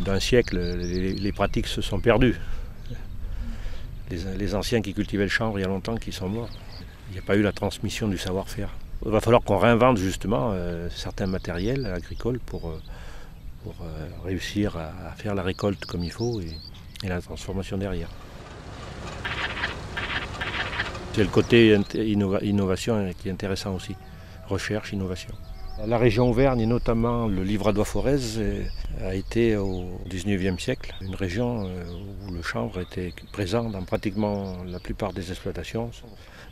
d'un siècle, les pratiques se sont perdues. Les anciens qui cultivaient le chanvre il y a longtemps qui sont morts. Il n'y a pas eu la transmission du savoir-faire. Il va falloir qu'on réinvente justement certains matériels agricoles pour réussir à faire la récolte comme il faut et la transformation derrière. C'est le côté innovation qui est intéressant aussi. Recherche, innovation. La région Auvergne, et notamment le livradois-forez, a été au XIXe siècle une région où le chanvre était présent dans pratiquement la plupart des exploitations,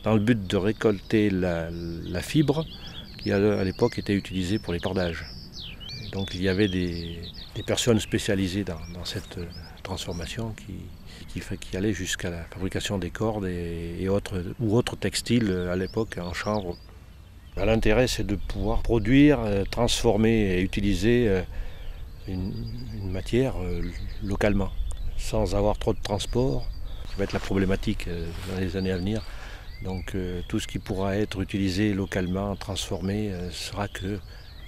dans le but de récolter la fibre qui à l'époque était utilisée pour les cordages. Donc il y avait des personnes spécialisées dans cette transformation qui allaient jusqu'à la fabrication des cordes et autres textiles à l'époque en chanvre. L'intérêt, c'est de pouvoir produire, transformer et utiliser une matière localement, sans avoir trop de transport. Ça va être la problématique dans les années à venir. Donc tout ce qui pourra être utilisé localement, transformé, sera que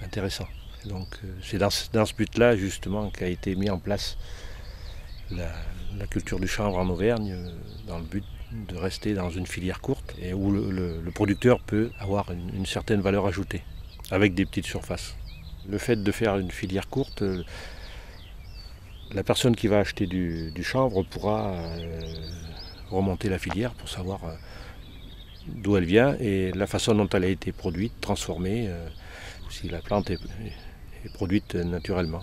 intéressant. Donc c'est dans ce but-là justement qu'a été mis en place la culture du chanvre en Auvergne, dans le but de rester dans une filière courte et où le producteur peut avoir une certaine valeur ajoutée avec des petites surfaces. Le fait de faire une filière courte, la personne qui va acheter du chanvre pourra remonter la filière pour savoir d'où elle vient et la façon dont elle a été produite, transformée, si la plante est produite naturellement.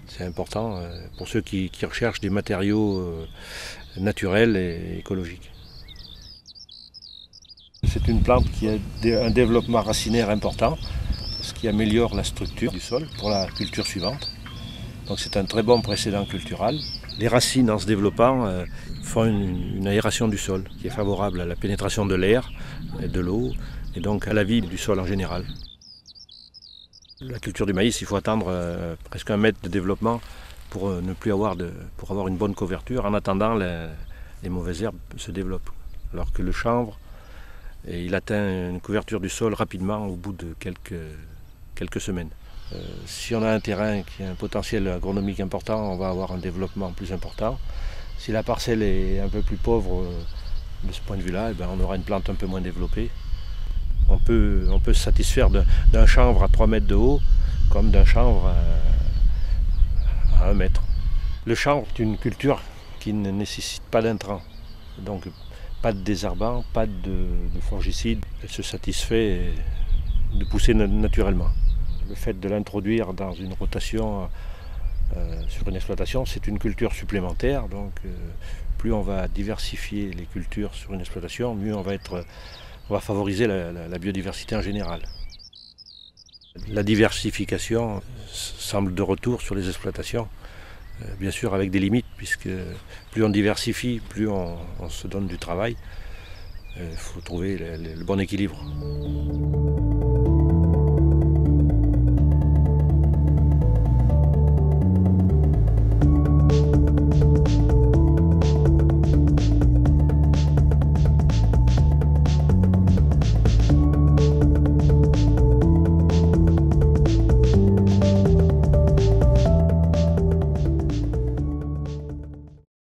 C'est important pour ceux qui recherchent des matériaux naturels et écologiques. C'est une plante qui a un développement racinaire important, ce qui améliore la structure du sol pour la culture suivante. Donc c'est un très bon précédent cultural. Les racines, en se développant, font une aération du sol qui est favorable à la pénétration de l'air et de l'eau et donc à la vie du sol en général. La culture du maïs, il faut attendre presque 1 mètre de développement pour pour avoir une bonne couverture. En attendant, les mauvaises herbes se développent. Alors que le chanvre, il atteint une couverture du sol rapidement au bout de quelques semaines. Si on a un terrain qui a un potentiel agronomique important, on va avoir un développement plus important. Si la parcelle est un peu plus pauvre de ce point de vue-là, on aura une plante un peu moins développée. On peut se satisfaire d'un chanvre à 3 mètres de haut comme d'un chanvre à 1 mètre. Le chanvre est une culture qui ne nécessite pas d'intrants, donc pas de désherbant, pas de fongicides. Elle se satisfait de pousser naturellement. Le fait de l'introduire dans une rotation sur une exploitation, c'est une culture supplémentaire. Donc plus on va diversifier les cultures sur une exploitation, mieux on va favoriser la biodiversité en général. La diversification semble de retour sur les exploitations, bien sûr avec des limites, puisque plus on diversifie, plus on se donne du travail. Il faut trouver le bon équilibre.